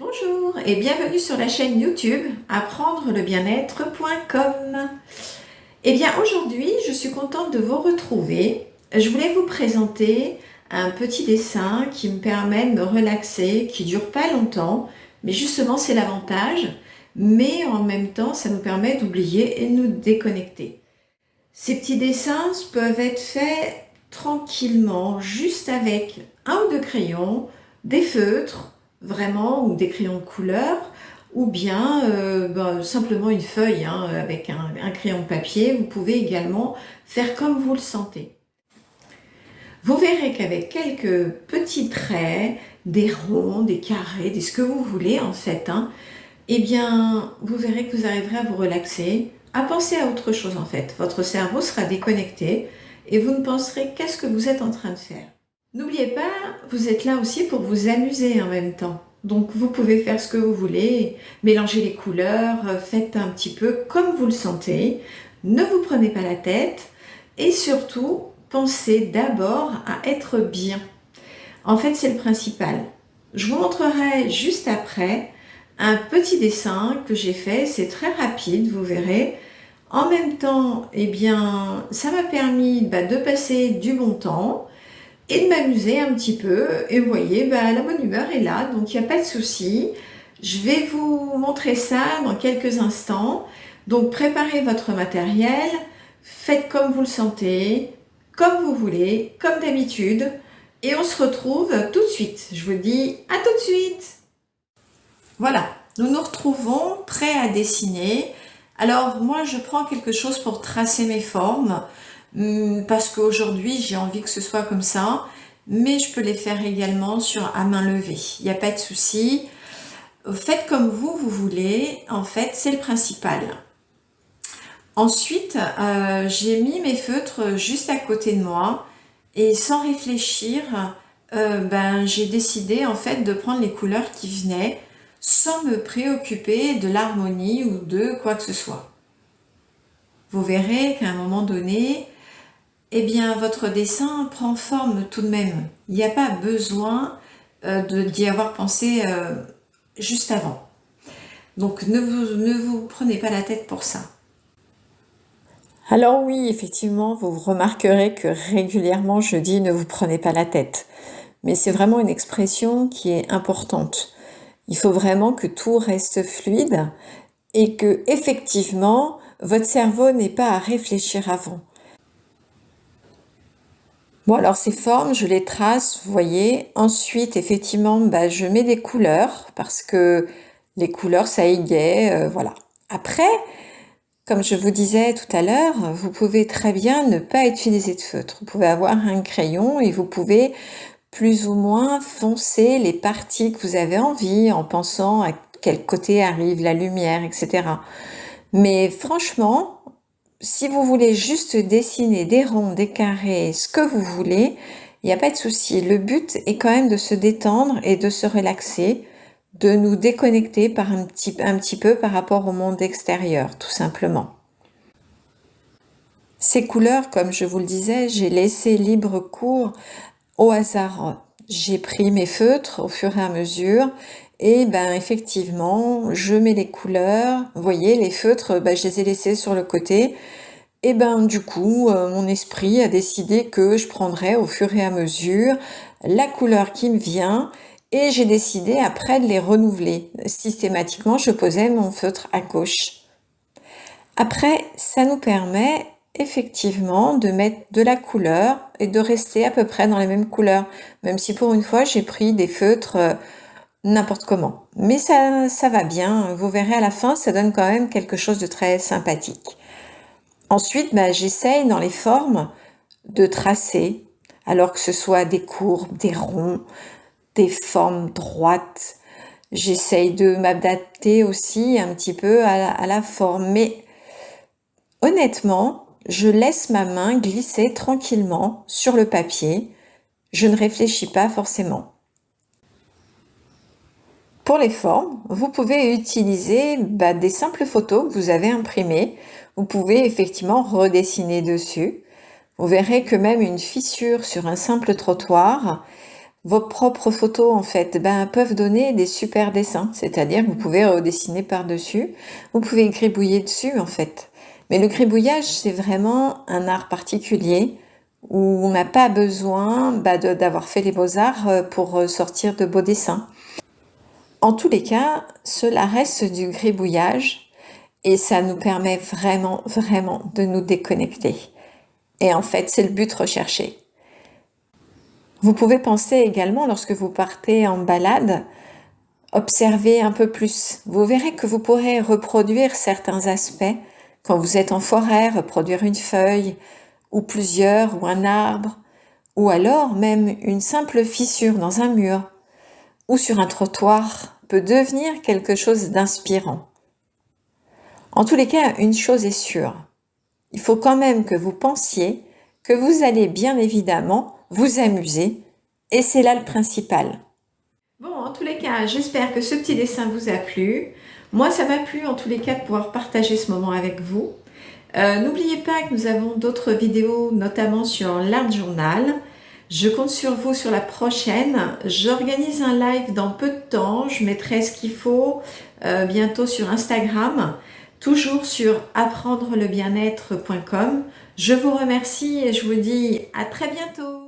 Bonjour et bienvenue sur la chaîne YouTube apprendre-le-bien-être.com. Eh bien aujourd'hui, je suis contente de vous retrouver. Je voulais vous présenter un petit dessin qui me permet de me relaxer, qui dure pas longtemps, mais justement c'est l'avantage, mais en même temps ça nous permet d'oublier et de nous déconnecter. Ces petits dessins peuvent être faits tranquillement, juste avec un ou deux crayons, des feutres, vraiment, ou des crayons de couleur, ou bien simplement une feuille avec un crayon de papier. Vous pouvez également faire comme vous le sentez. Vous verrez qu'avec quelques petits traits, des ronds, des carrés, ce que vous voulez en fait, eh bien, vous verrez que vous arriverez à vous relaxer, à penser à autre chose en fait. Votre cerveau sera déconnecté et vous ne penserez qu'à ce que vous êtes en train de faire. N'oubliez pas, vous êtes là aussi pour vous amuser en même temps. Donc vous pouvez faire ce que vous voulez, mélanger les couleurs, faites un petit peu comme vous le sentez. Ne vous prenez pas la tête et surtout, pensez d'abord à être bien. En fait, c'est le principal. Je vous montrerai juste après un petit dessin que j'ai fait, c'est très rapide, vous verrez. En même temps, eh bien, ça m'a permis de passer du bon temps et de m'amuser un petit peu. Et vous voyez, la bonne humeur est là, donc il n'y a pas de souci. Je vais vous montrer ça dans quelques instants. Donc préparez votre matériel, faites comme vous le sentez, comme vous voulez, comme d'habitude. Et on se retrouve tout de suite. Je vous dis à tout de suite. Voilà, nous nous retrouvons prêts à dessiner. Alors moi je prends quelque chose pour tracer mes formes parce qu'aujourd'hui j'ai envie que ce soit comme ça, mais je peux les faire également à main levée, il n'y a pas de souci. Faites comme vous voulez, en fait c'est le principal. Ensuite j'ai mis mes feutres juste à côté de moi et sans réfléchir j'ai décidé en fait de prendre les couleurs qui venaient sans me préoccuper de l'harmonie ou de quoi que ce soit. Vous verrez qu'à un moment donné, eh bien, votre dessin prend forme tout de même. Il n'y a pas besoin d'y avoir pensé juste avant. Donc, ne vous prenez pas la tête pour ça. Alors oui, effectivement, vous remarquerez que régulièrement, je dis « ne vous prenez pas la tête ». Mais c'est vraiment une expression qui est importante. Il faut vraiment que tout reste fluide et que, effectivement, votre cerveau n'ait pas à réfléchir avant. Bon, alors ces formes, je les trace, vous voyez. Ensuite, effectivement, je mets des couleurs parce que les couleurs, ça égaye, voilà. Après, comme je vous disais tout à l'heure, vous pouvez très bien ne pas utiliser de feutre. Vous pouvez avoir un crayon et vous pouvez plus ou moins foncer les parties que vous avez envie en pensant à quel côté arrive la lumière, etc. Mais franchement, si vous voulez juste dessiner des ronds, des carrés, ce que vous voulez, il n'y a pas de souci. Le but est quand même de se détendre et de se relaxer, de nous déconnecter un petit peu par rapport au monde extérieur, tout simplement. Ces couleurs, comme je vous le disais, j'ai laissé libre cours au hasard. J'ai pris mes feutres au fur et à mesure et effectivement, je mets les couleurs. Vous voyez, les feutres, je les ai laissés sur le côté. Et du coup, mon esprit a décidé que je prendrais au fur et à mesure la couleur qui me vient et j'ai décidé après de les renouveler. Systématiquement, je posais mon feutre à gauche. Après, ça nous permet effectivement de mettre de la couleur et de rester à peu près dans les mêmes couleurs, même si pour une fois j'ai pris des feutres n'importe comment. Mais ça va bien, vous verrez à la fin, ça donne quand même quelque chose de très sympathique. Ensuite, j'essaye dans les formes de tracer, alors que ce soit des courbes, des ronds, des formes droites. J'essaye de m'adapter aussi un petit peu à la forme, mais honnêtement, je laisse ma main glisser tranquillement sur le papier. Je ne réfléchis pas forcément. Pour les formes, vous pouvez utiliser des simples photos que vous avez imprimées. Vous pouvez effectivement redessiner dessus. Vous verrez que même une fissure sur un simple trottoir, Vos propres photos, en fait, peuvent donner des super dessins. C'est-à-dire que vous pouvez redessiner par-dessus. Vous pouvez gribouiller dessus, en fait. Mais le gribouillage, c'est vraiment un art particulier où on n'a pas besoin d'avoir fait les beaux-arts pour sortir de beaux dessins. En tous les cas, cela reste du gribouillage et ça nous permet vraiment, vraiment de nous déconnecter. Et en fait, c'est le but recherché. Vous pouvez penser également, lorsque vous partez en balade, observer un peu plus. Vous verrez que vous pourrez reproduire certains aspects. Quand vous êtes en forêt, reproduire une feuille, ou plusieurs, ou un arbre, ou alors même une simple fissure dans un mur, ou sur un trottoir, peut devenir quelque chose d'inspirant. En tous les cas, une chose est sûre, il faut quand même que vous pensiez que vous allez bien évidemment vous amuser, et c'est là le principal. Bon, en tous les cas, j'espère que ce petit dessin vous a plu. Moi, ça m'a plu en tous les cas de pouvoir partager ce moment avec vous. N'oubliez pas que nous avons d'autres vidéos, notamment sur l'Art Journal. Je compte sur vous sur la prochaine. J'organise un live dans peu de temps. Je mettrai ce qu'il faut bientôt sur Instagram, toujours sur apprendrelebienêtre.com. Je vous remercie et je vous dis à très bientôt.